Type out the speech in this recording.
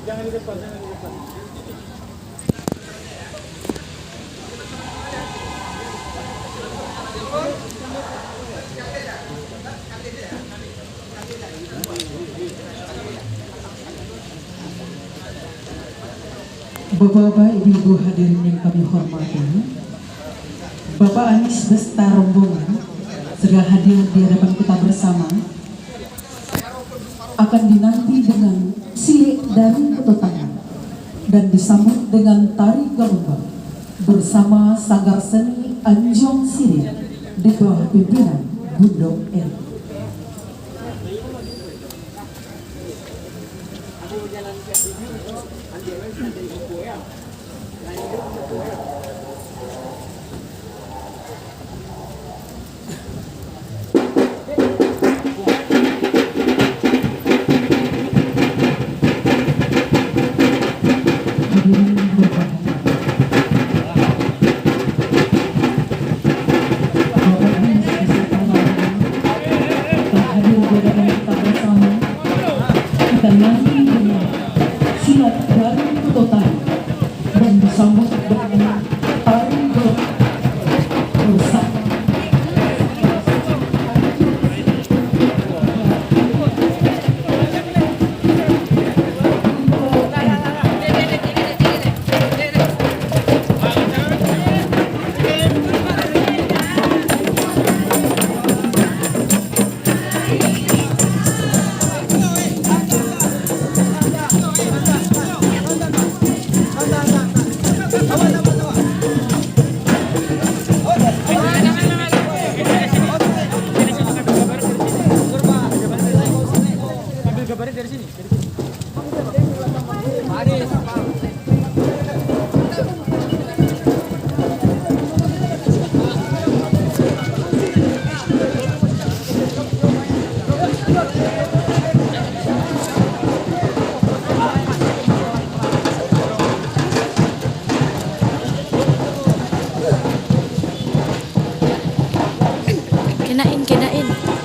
Jangan di depan, jangan di depan. Bapak-bapak, ibu-ibu hadirin yang kami hormati, Bapak Anies beserta rombongan sudah hadir di hadapan kita bersama, akan dinanti dengan silik dari petutangan dan disambut dengan tari garuba bersama Sanggar Seni Anjong Siria di bawah pimpinan Bundok L. Disambut dengan tari bersama dari sini. Kenain.